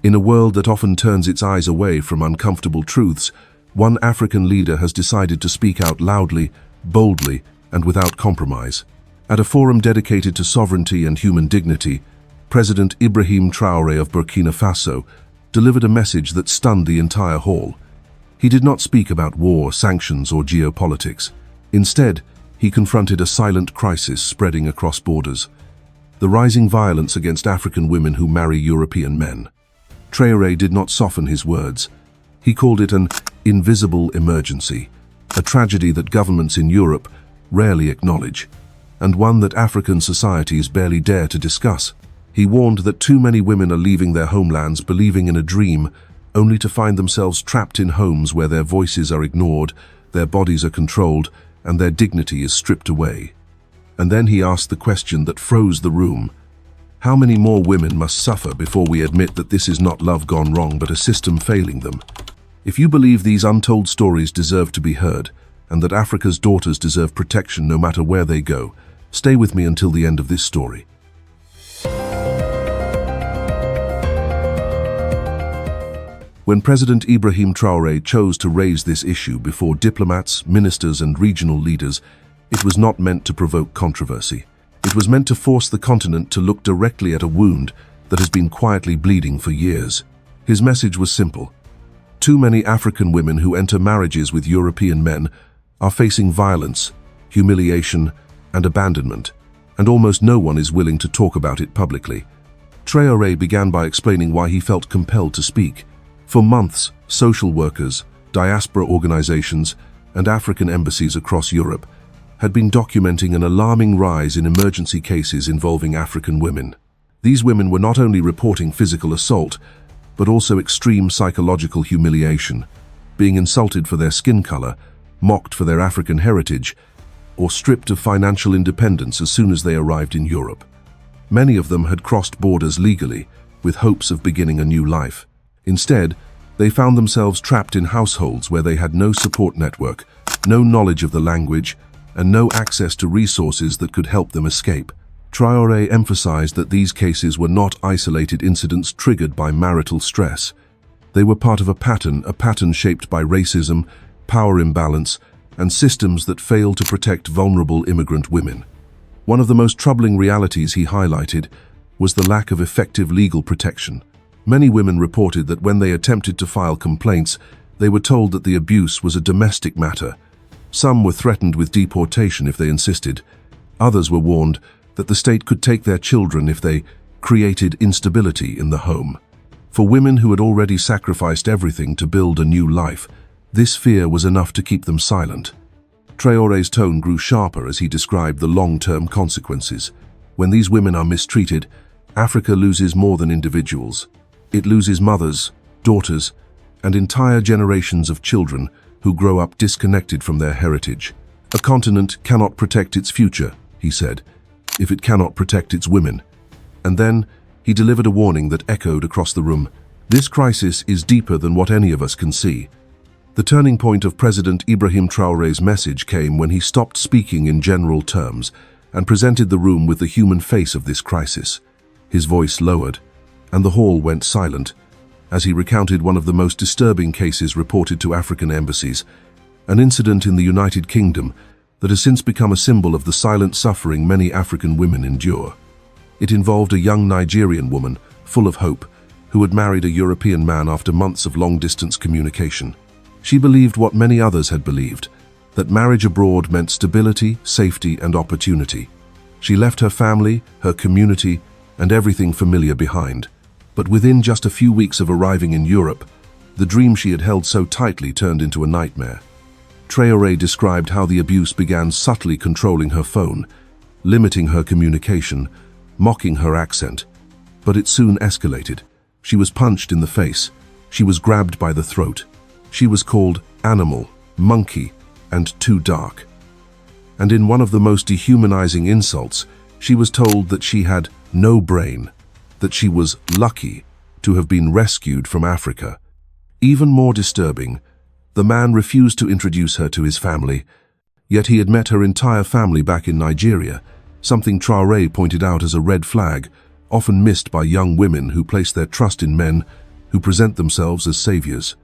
In a world that often turns its eyes away from uncomfortable truths, one African leader has decided to speak out loudly, boldly, and without compromise. At a forum dedicated to sovereignty and human dignity, President Ibrahim Traoré of Burkina Faso delivered a message that stunned the entire hall. He did not speak about war, sanctions, or geopolitics. Instead, he confronted a silent crisis spreading across borders: the rising violence against African women who marry European men. Traoré did not soften his words. He called it an invisible emergency, a tragedy that governments in Europe rarely acknowledge, and one that African societies barely dare to discuss. He warned that too many women are leaving their homelands believing in a dream, only to find themselves trapped in homes where their voices are ignored, their bodies are controlled, and their dignity is stripped away. And then he asked the question that froze the room: how many more women must suffer before we admit that this is not love gone wrong but a system failing them? If you believe these untold stories deserve to be heard, and that Africa's daughters deserve protection no matter where they go, stay with me until the end of this story. When President Ibrahim Traoré chose to raise this issue before diplomats, ministers, and regional leaders, it was not meant to provoke controversy. It was meant to force the continent to look directly at a wound that has been quietly bleeding for years. His message was simple: too many African women who enter marriages with European men are facing violence, humiliation, and abandonment, and almost no one is willing to talk about it publicly. Traoré began by explaining why he felt compelled to speak. For months, social workers, diaspora organizations, and African embassies across Europe had been documenting an alarming rise in emergency cases involving African women. These women were not only reporting physical assault, but also extreme psychological humiliation, being insulted for their skin color, mocked for their African heritage, or stripped of financial independence as soon as they arrived in Europe. Many of them had crossed borders legally, with hopes of beginning a new life. Instead, they found themselves trapped in households where they had no support network, no knowledge of the language, and no access to resources that could help them escape. Traoré emphasized that these cases were not isolated incidents triggered by marital stress. They were part of a pattern shaped by racism, power imbalance, and systems that fail to protect vulnerable immigrant women. One of the most troubling realities he highlighted was the lack of effective legal protection. Many women reported that when they attempted to file complaints, they were told that the abuse was a domestic matter. Some were threatened with deportation if they insisted. Others were warned that the state could take their children if they created instability in the home. For women who had already sacrificed everything to build a new life, this fear was enough to keep them silent. Traoré's tone grew sharper as he described the long-term consequences. When these women are mistreated, Africa loses more than individuals. It loses mothers, daughters, and entire generations of children who grow up disconnected from their heritage. A continent cannot protect its future, he said, if it cannot protect its women. And then, he delivered a warning that echoed across the room. This crisis is deeper than what any of us can see. The turning point of President Ibrahim Traoré's message came when he stopped speaking in general terms and presented the room with the human face of this crisis. His voice lowered, and the hall went silent as he recounted one of the most disturbing cases reported to African embassies, an incident in the United Kingdom that has since become a symbol of the silent suffering many African women endure. It involved a young Nigerian woman, full of hope, who had married a European man after months of long-distance communication. She believed what many others had believed, that marriage abroad meant stability, safety, and opportunity. She left her family, her community, and everything familiar behind. But within just a few weeks of arriving in Europe, the dream she had held so tightly turned into a nightmare. Traoré described how the abuse began subtly controlling her phone, limiting her communication, mocking her accent. But it soon escalated. She was punched in the face. She was grabbed by the throat. She was called animal, monkey, and too dark. And in one of the most dehumanizing insults, she was told that she had no brain, that she was lucky to have been rescued from Africa. Even more disturbing, the man refused to introduce her to his family, yet he had met her entire family back in Nigeria, something Traoré pointed out as a red flag, often missed by young women who place their trust in men who present themselves as saviors.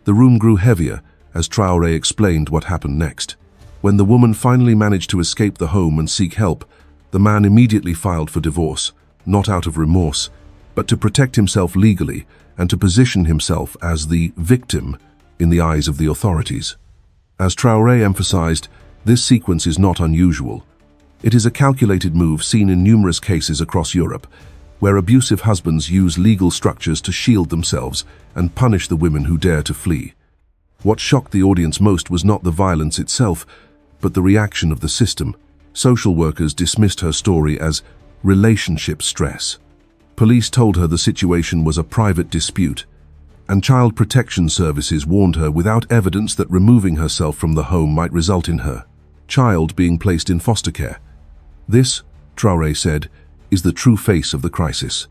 The room grew heavier as Traoré explained what happened next. When the woman finally managed to escape the home and seek help, the man immediately filed for divorce, not out of remorse, but to protect himself legally and to position himself as the victim in the eyes of the authorities. As Traoré emphasized, this sequence is not unusual. It is a calculated move seen in numerous cases across Europe, where abusive husbands use legal structures to shield themselves and punish the women who dare to flee. What shocked the audience most was not the violence itself, but the reaction of the system. Social workers dismissed her story as relationship stress. Police told her the situation was a private dispute, and child protection services warned her without evidence that removing herself from the home might result in her child being placed in foster care. This, Traoré said, is the true face of the crisis,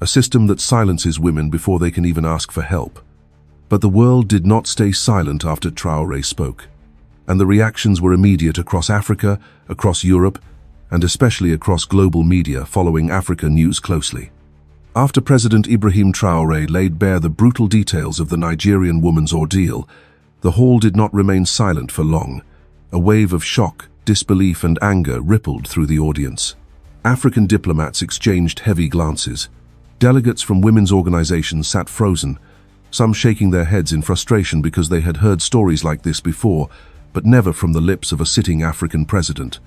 a system that silences women before they can even ask for help. But the world did not stay silent after Traoré spoke, and the reactions were immediate across Africa, across Europe, and especially across global media following Africa news closely. After President Ibrahim Traoré laid bare the brutal details of the Nigerian woman's ordeal, the hall did not remain silent for long. A wave of shock, disbelief, and anger rippled through the audience. African diplomats exchanged heavy glances. Delegates from women's organizations sat frozen, some shaking their heads in frustration because they had heard stories like this before, but never from the lips of a sitting African president.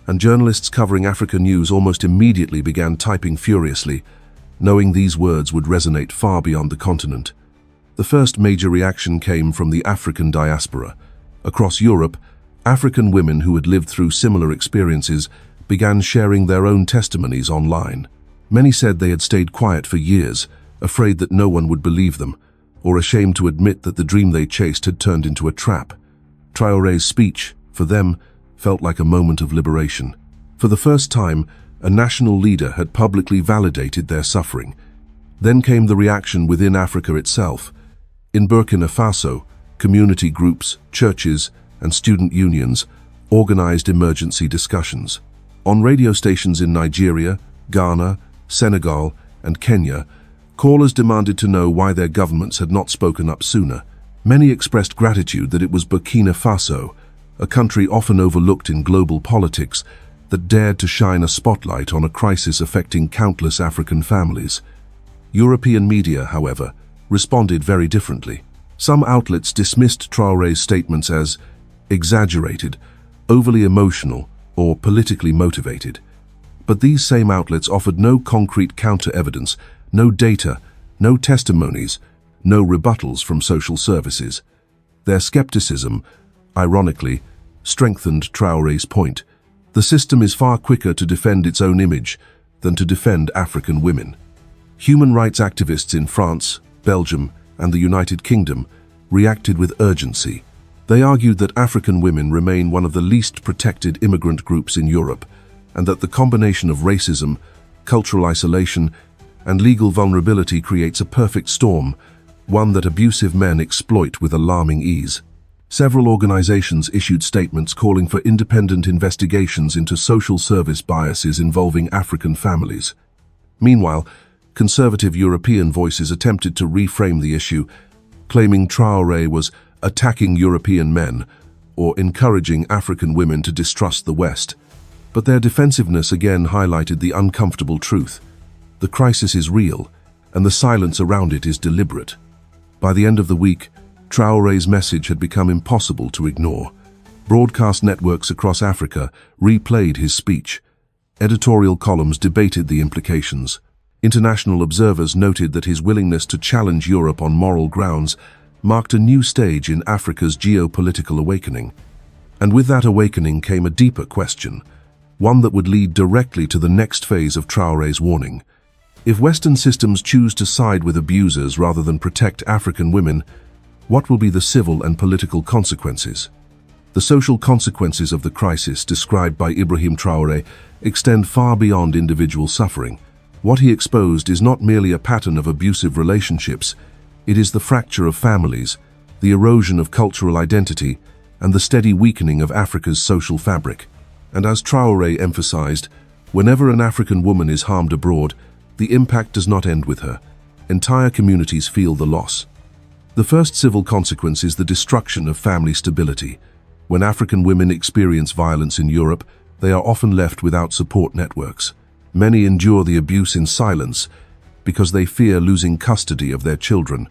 And journalists covering Africa news almost immediately began typing furiously, knowing these words would resonate far beyond the continent. The first major reaction came from the African diaspora. Across Europe, African women who had lived through similar experiences began sharing their own testimonies online. Many said they had stayed quiet for years, afraid that no one would believe them, or ashamed to admit that the dream they chased had turned into a trap. Traoré's speech, for them, felt like a moment of liberation. For the first time, a national leader had publicly validated their suffering. Then came the reaction within Africa itself. In Burkina Faso, community groups, churches, and student unions organized emergency discussions. On radio stations in Nigeria, Ghana, Senegal, and Kenya, callers demanded to know why their governments had not spoken up sooner. Many expressed gratitude that it was Burkina Faso, a country often overlooked in global politics, that dared to shine a spotlight on a crisis affecting countless African families. European media, however, responded very differently. Some outlets dismissed Traoré's statements as exaggerated, overly emotional, or politically motivated. But these same outlets offered no concrete counter-evidence, no data, no testimonies, no rebuttals from social services. Their skepticism, ironically, strengthened Traoré's point. The system is far quicker to defend its own image than to defend African women. Human rights activists in France, Belgium, and the United Kingdom reacted with urgency. They argued that African women remain one of the least protected immigrant groups in Europe, and that the combination of racism, cultural isolation, and legal vulnerability creates a perfect storm, one that abusive men exploit with alarming ease. Several organizations issued statements calling for independent investigations into social service biases involving African families. Meanwhile, conservative European voices attempted to reframe the issue, claiming Traoré was attacking European men or encouraging African women to distrust the West. But their defensiveness again highlighted the uncomfortable truth. The crisis is real, and the silence around it is deliberate. By the end of the week, Traoré's message had become impossible to ignore. Broadcast networks across Africa replayed his speech. Editorial columns debated the implications. International observers noted that his willingness to challenge Europe on moral grounds marked a new stage in Africa's geopolitical awakening. And with that awakening came a deeper question, one that would lead directly to the next phase of Traoré's warning. If Western systems choose to side with abusers rather than protect African women, what will be the civil and political consequences? The social consequences of the crisis described by Ibrahim Traoré extend far beyond individual suffering. What he exposed is not merely a pattern of abusive relationships, it is the fracture of families, the erosion of cultural identity, and the steady weakening of Africa's social fabric. And as Traoré emphasized, whenever an African woman is harmed abroad, the impact does not end with her. entire communities feel the loss. The first civil consequence is the destruction of family stability. When African women experience violence in Europe, they are often left without support networks. Many endure the abuse in silence because they fear losing custody of their children.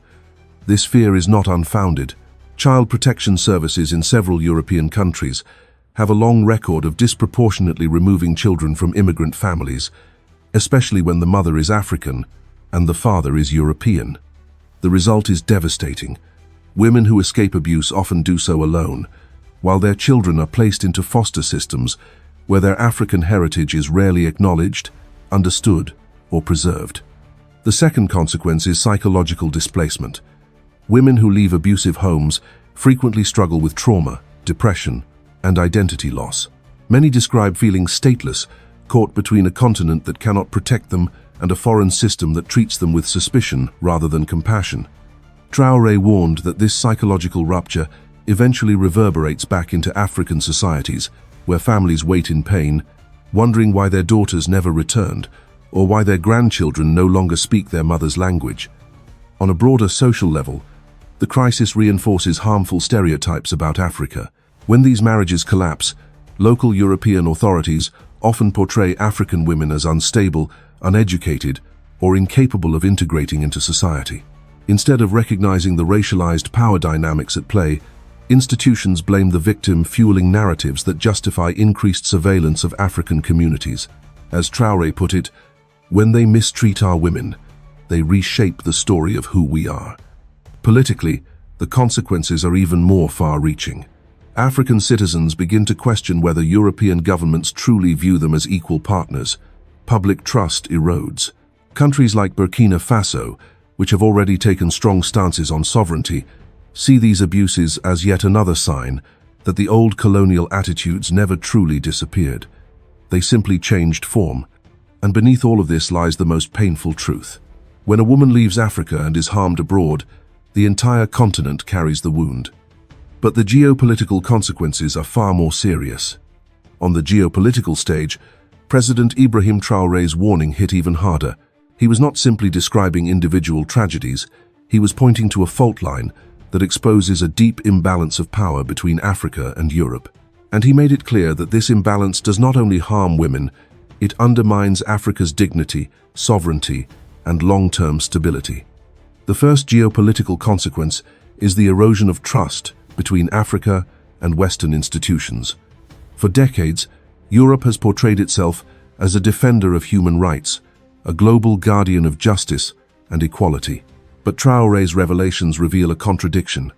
This fear is not unfounded. Child protection services in several European countries have a long record of disproportionately removing children from immigrant families, especially when the mother is African and the father is European. The result is devastating. Women who escape abuse often do so alone, while their children are placed into foster systems where their African heritage is rarely acknowledged, understood, or preserved. The second consequence is psychological displacement. Women who leave abusive homes frequently struggle with trauma, depression, and identity loss. Many describe feeling stateless, caught between a continent that cannot protect them and a foreign system that treats them with suspicion rather than compassion. Traoré warned that this psychological rupture eventually reverberates back into African societies, where families wait in pain, wondering why their daughters never returned, or why their grandchildren no longer speak their mother's language. On a broader social level, the crisis reinforces harmful stereotypes about Africa. When these marriages collapse, local European authorities often portray African women as unstable, uneducated, or incapable of integrating into society. Instead of recognizing the racialized power dynamics at play, institutions blame the victim, fueling narratives that justify increased surveillance of African communities. As Traoré put it, when they mistreat our women, they reshape the story of who we are. Politically, the consequences are even more far-reaching. African citizens begin to question whether European governments truly view them as equal partners. Public trust erodes. Countries like Burkina Faso, which have already taken strong stances on sovereignty, see these abuses as yet another sign that the old colonial attitudes never truly disappeared. They simply changed form. And beneath all of this lies the most painful truth. When a woman leaves Africa and is harmed abroad, the entire continent carries the wound. But the geopolitical consequences are far more serious. On the geopolitical stage, President Ibrahim Traoré's warning hit even harder. He was not simply describing individual tragedies, he was pointing to a fault line that exposes a deep imbalance of power between Africa and Europe. And he made it clear that this imbalance does not only harm women, it undermines Africa's dignity, sovereignty, and long-term stability. The first geopolitical consequence is the erosion of trust between Africa and Western institutions. For decades, Europe has portrayed itself as a defender of human rights, a global guardian of justice and equality. But Traoré's revelations reveal a contradiction.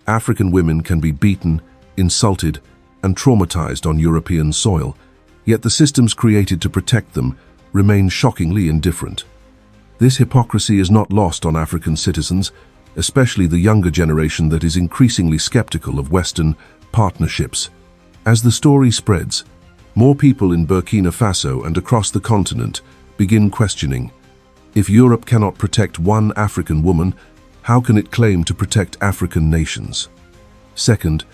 African women can be beaten, insulted, and traumatized on European soil, yet the systems created to protect them remain shockingly indifferent. This hypocrisy is not lost on African citizens, especially the younger generation that is increasingly skeptical of Western partnerships. As the story spreads, more people in Burkina Faso and across the continent begin questioning, if Europe cannot protect one African woman, how can it claim to protect African nations? Second,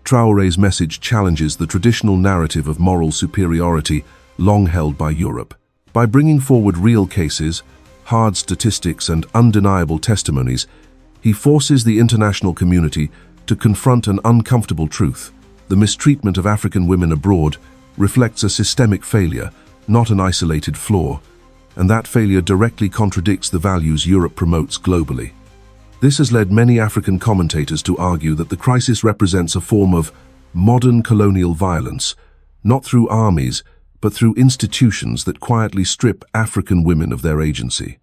Traoré's message challenges the traditional narrative of moral superiority long held by Europe. By bringing forward real cases, hard statistics, and undeniable testimonies, he forces the international community to confront an uncomfortable truth. The mistreatment of African women abroad reflects a systemic failure, not an isolated flaw, and that failure directly contradicts the values Europe promotes globally. This has led many African commentators to argue that the crisis represents a form of modern colonial violence, not through armies, but through institutions that quietly strip African women of their agency.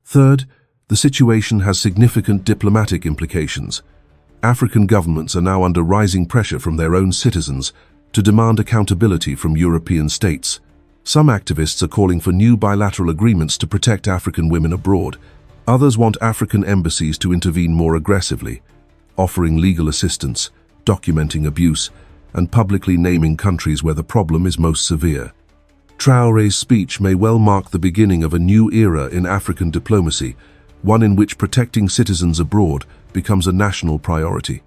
Third, the situation has significant diplomatic implications. African governments are now under rising pressure from their own citizens to demand accountability from European states. Some activists are calling for new bilateral agreements to protect African women abroad. Others want African embassies to intervene more aggressively, offering legal assistance, documenting abuse, and publicly naming countries where the problem is most severe. Traoré's speech may well mark the beginning of a new era in African diplomacy, one in which protecting citizens abroad becomes a national priority.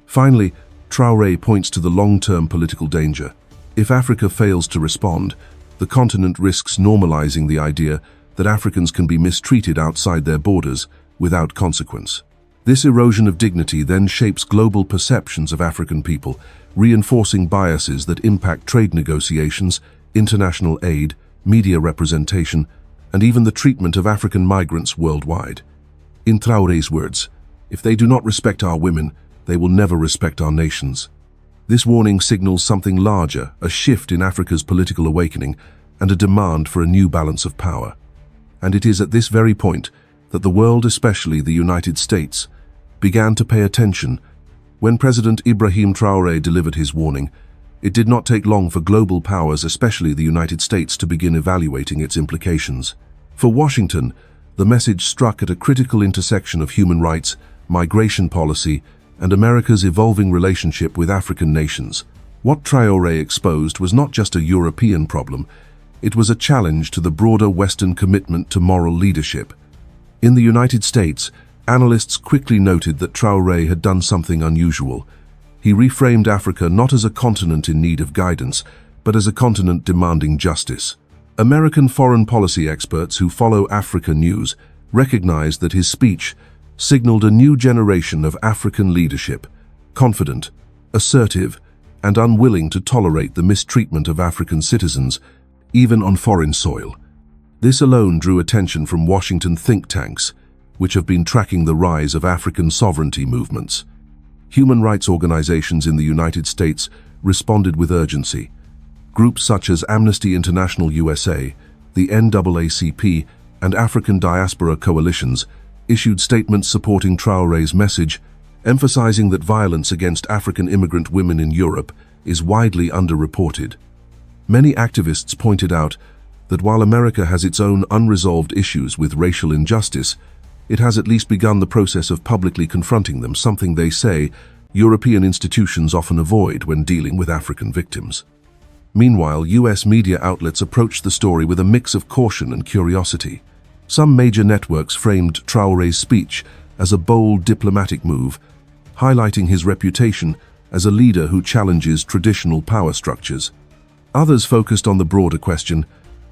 Finally, Traoré points to the long-term political danger. If Africa fails to respond, the continent risks normalizing the idea that Africans can be mistreated outside their borders without consequence. This erosion of dignity then shapes global perceptions of African people, reinforcing biases that impact trade negotiations, international aid, media representation, and even the treatment of African migrants worldwide. In Traoré's words, "If they do not respect our women, they will never respect our nations." This warning signals something larger, a shift in Africa's political awakening and a demand for a new balance of power. And it is at this very point that the world, especially the United States, began to pay attention. When President Ibrahim Traoré delivered his warning, it did not take long for global powers, especially the United States, to begin evaluating its implications. For Washington, the message struck at a critical intersection of human rights, migration policy, and America's evolving relationship with African nations. What Traoré exposed was not just a European problem, it was a challenge to the broader Western commitment to moral leadership. In the United States, analysts quickly noted that Traoré had done something unusual. He reframed Africa not as a continent in need of guidance, but as a continent demanding justice. American foreign policy experts who follow africanews recognized that his speech signaled a new generation of African leadership, confident, assertive, and unwilling to tolerate the mistreatment of African citizens, even on foreign soil. This alone drew attention from Washington think tanks, which have been tracking the rise of African sovereignty movements. Human rights organizations in the United States responded with urgency. Groups such as Amnesty International USA, the NAACP, and African diaspora coalitions issued statements supporting Traoré's message, emphasizing that violence against African immigrant women in Europe is widely underreported. Many activists pointed out that while America has its own unresolved issues with racial injustice, it has at least begun the process of publicly confronting them, something they say European institutions often avoid when dealing with African victims. Meanwhile, US media outlets approached the story with a mix of caution and curiosity. Some major networks framed Traoré's speech as a bold diplomatic move, highlighting his reputation as a leader who challenges traditional power structures. Others focused on the broader question,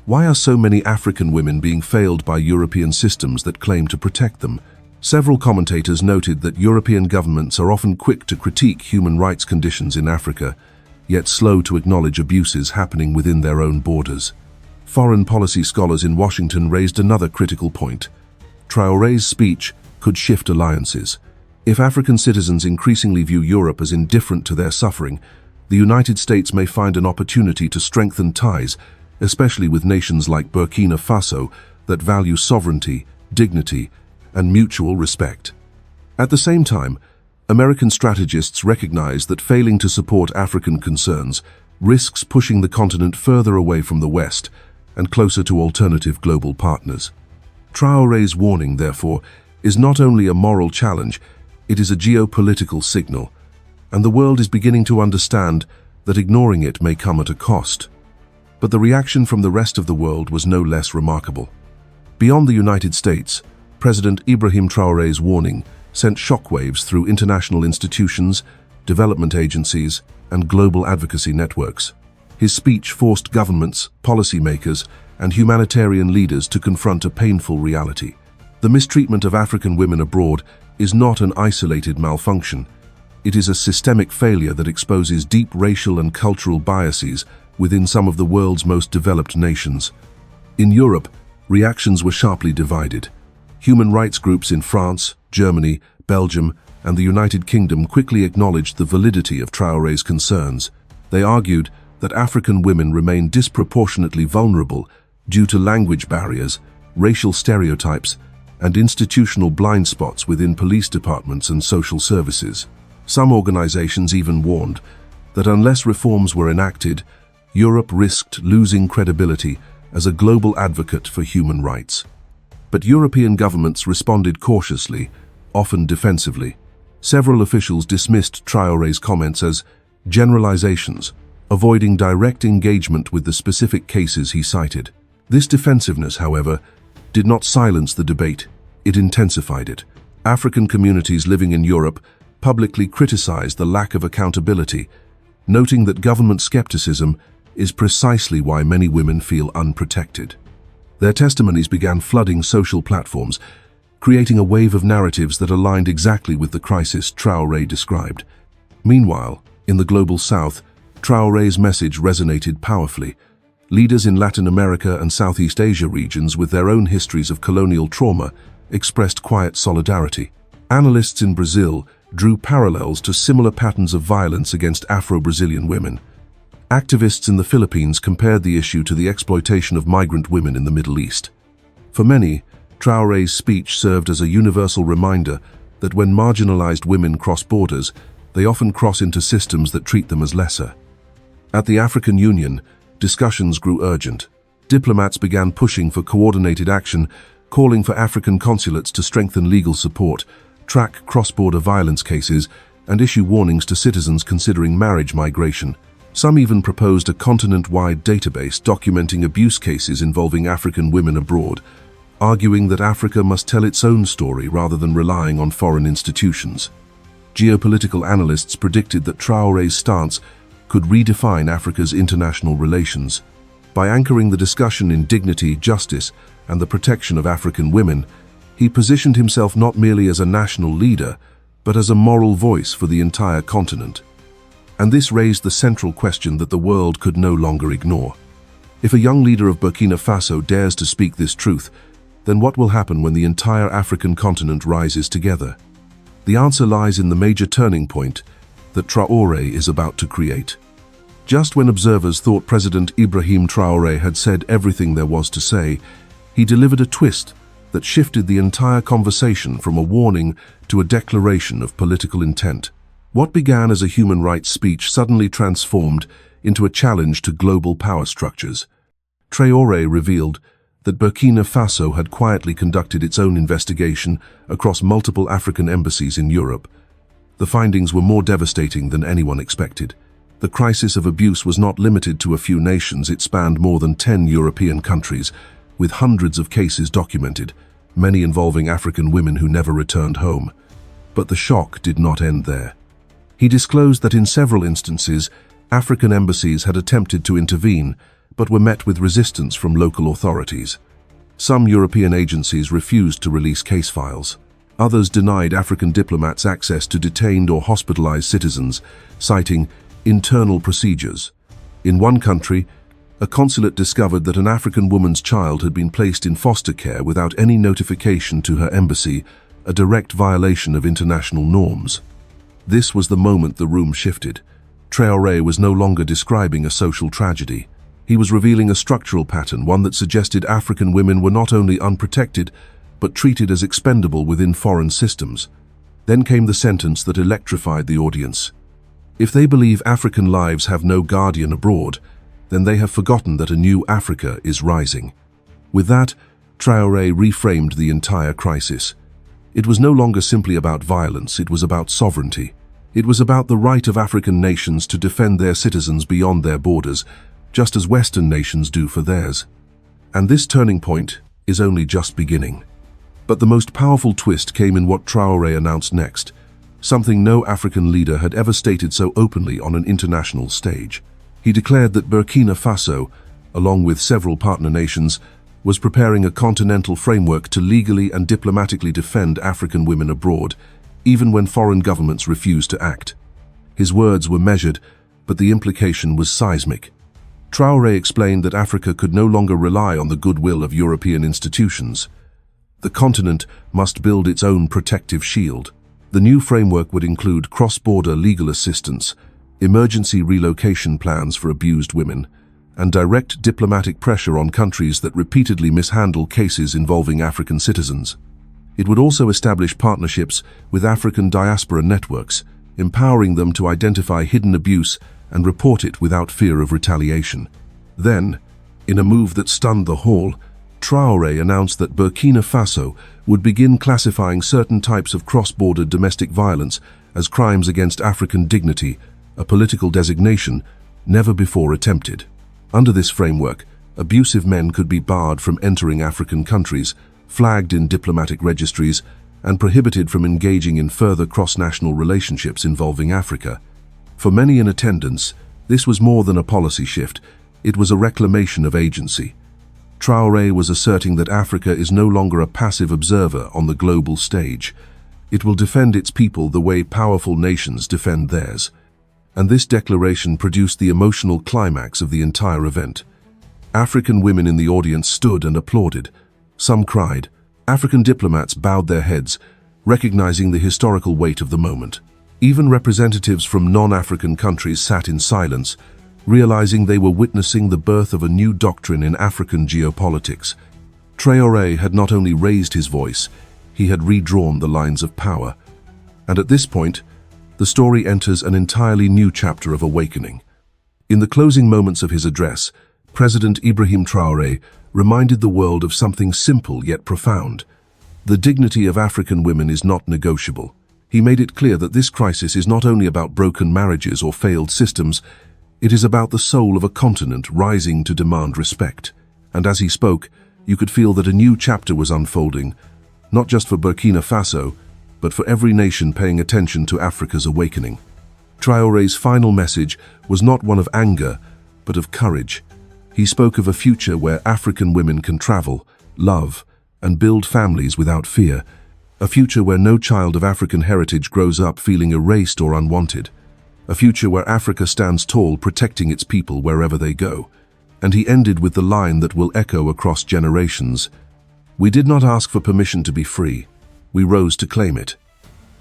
why are so many African women being failed by European systems that claim to protect them? Several commentators noted that European governments are often quick to critique human rights conditions in Africa, yet slow to acknowledge abuses happening within their own borders. Foreign policy scholars in Washington raised another critical point. Traoré's speech could shift alliances. If African citizens increasingly view Europe as indifferent to their suffering, the United States may find an opportunity to strengthen ties, especially with nations like Burkina Faso that value sovereignty, dignity, and mutual respect. At the same time, American strategists recognize that failing to support African concerns risks pushing the continent further away from the West and closer to alternative global partners. Traoré's warning, therefore, is not only a moral challenge, it is a geopolitical signal, and the world is beginning to understand that ignoring it may come at a cost. But the reaction from the rest of the world was no less remarkable. Beyond the United States, President Ibrahim Traoré's warning sent shockwaves through international institutions, development agencies, and global advocacy networks. His speech forced governments, policymakers, and humanitarian leaders to confront a painful reality. The mistreatment of African women abroad is not an isolated malfunction. It is a systemic failure that exposes deep racial and cultural biases within some of the world's most developed nations. In Europe, reactions were sharply divided. Human rights groups in France, Germany, Belgium, and the United Kingdom quickly acknowledged the validity of Traoré's concerns. They argued that African women remain disproportionately vulnerable due to language barriers, racial stereotypes, and institutional blind spots within police departments and social services. Some organizations even warned that unless reforms were enacted, Europe risked losing credibility as a global advocate for human rights. But European governments responded cautiously, often defensively. Several officials dismissed Traoré's comments as generalizations, avoiding direct engagement with the specific cases he cited. This defensiveness, however, did not silence the debate, it intensified it. African communities living in Europe publicly criticized the lack of accountability, noting that government skepticism is precisely why many women feel unprotected. Their testimonies began flooding social platforms, creating a wave of narratives that aligned exactly with the crisis Traoré described. Meanwhile, in the global south, Traoré's message resonated powerfully. Leaders in Latin America and Southeast Asia regions with their own histories of colonial trauma expressed quiet solidarity. Analysts in Brazil drew parallels to similar patterns of violence against Afro-Brazilian women. Activists in the Philippines compared the issue to the exploitation of migrant women in the Middle East. For many, Traoré's speech served as a universal reminder that when marginalized women cross borders, they often cross into systems that treat them as lesser. At the African Union, discussions grew urgent. Diplomats began pushing for coordinated action, calling for African consulates to strengthen legal support, track cross-border violence cases, and issue warnings to citizens considering marriage migration. Some even proposed a continent-wide database documenting abuse cases involving African women abroad, arguing that Africa must tell its own story rather than relying on foreign institutions. Geopolitical analysts predicted that Traoré's stance could redefine Africa's international relations. By anchoring the discussion in dignity, justice, and the protection of African women, he positioned himself not merely as a national leader, but as a moral voice for the entire continent. And this raised the central question that the world could no longer ignore. If a young leader of Burkina Faso dares to speak this truth, then what will happen when the entire African continent rises together? The answer lies in the major turning point that Traoré is about to create. Just when observers thought President Ibrahim Traoré had said everything there was to say, he delivered a twist that shifted the entire conversation from a warning to a declaration of political intent. What began as a human rights speech suddenly transformed into a challenge to global power structures. Traoré revealed that Burkina Faso had quietly conducted its own investigation across multiple African embassies in Europe. The findings were more devastating than anyone expected. The crisis of abuse was not limited to a few nations, it spanned more than 10 European countries, with hundreds of cases documented, many involving African women who never returned home. But the shock did not end there. He disclosed that in several instances, African embassies had attempted to intervene, but were met with resistance from local authorities. Some European agencies refused to release case files. Others denied African diplomats access to detained or hospitalized citizens, citing internal procedures. In one country, a consulate discovered that an African woman's child had been placed in foster care without any notification to her embassy, a direct violation of international norms. This was the moment the room shifted. Traoré was no longer describing a social tragedy. He was revealing a structural pattern, one that suggested African women were not only unprotected, but treated as expendable within foreign systems. Then came the sentence that electrified the audience. If they believe African lives have no guardian abroad, then they have forgotten that a new Africa is rising. With that, Traoré reframed the entire crisis. It was no longer simply about violence, it was about sovereignty. It was about the right of African nations to defend their citizens beyond their borders, just as Western nations do for theirs. And this turning point is only just beginning. But the most powerful twist came in what Traoré announced next, something no African leader had ever stated so openly on an international stage. He declared that Burkina Faso, along with several partner nations, was preparing a continental framework to legally and diplomatically defend African women abroad, even when foreign governments refused to act. His words were measured, but the implication was seismic. Traoré explained that Africa could no longer rely on the goodwill of European institutions. The continent must build its own protective shield. The new framework would include cross-border legal assistance, emergency relocation plans for abused women, and direct diplomatic pressure on countries that repeatedly mishandle cases involving African citizens. It would also establish partnerships with African diaspora networks, empowering them to identify hidden abuse and report it without fear of retaliation. Then, in a move that stunned the hall, Traoré announced that Burkina Faso would begin classifying certain types of cross-border domestic violence as crimes against African dignity, a political designation never before attempted. Under this framework, abusive men could be barred from entering African countries, flagged in diplomatic registries, and prohibited from engaging in further cross-national relationships involving Africa. For many in attendance, this was more than a policy shift, it was a reclamation of agency. Traoré was asserting that Africa is no longer a passive observer on the global stage. It will defend its people the way powerful nations defend theirs. And this declaration produced the emotional climax of the entire event. African women in the audience stood and applauded. Some cried. African diplomats bowed their heads, recognizing the historical weight of the moment. Even representatives from non-African countries sat in silence, realizing they were witnessing the birth of a new doctrine in African geopolitics. Traoré had not only raised his voice, he had redrawn the lines of power. And at this point, the story enters an entirely new chapter of awakening. In the closing moments of his address, President Ibrahim Traoré reminded the world of something simple yet profound. The dignity of African women is not negotiable. He made it clear that this crisis is not only about broken marriages or failed systems, it is about the soul of a continent rising to demand respect. And as he spoke, you could feel that a new chapter was unfolding, not just for Burkina Faso, but for every nation paying attention to Africa's awakening. Traoré's final message was not one of anger, but of courage. He spoke of a future where African women can travel, love, and build families without fear, a future where no child of African heritage grows up feeling erased or unwanted, a future where Africa stands tall protecting its people wherever they go. And he ended with the line that will echo across generations. We did not ask for permission to be free. We rose to claim it.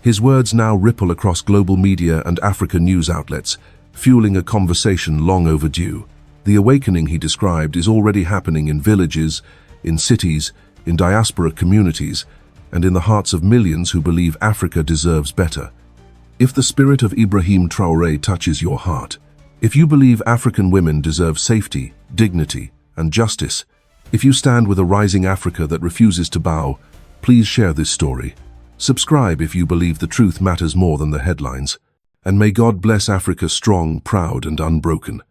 His words now ripple across global media and African news outlets, fueling a conversation long overdue. The awakening he described is already happening in villages, in cities, in diaspora communities, and in the hearts of millions who believe Africa deserves better. If the spirit of Ibrahim Traoré touches your heart, if you believe African women deserve safety, dignity, and justice, if you stand with a rising Africa that refuses to bow, please share this story. Subscribe if you believe the truth matters more than the headlines. And may God bless Africa strong, proud, and unbroken.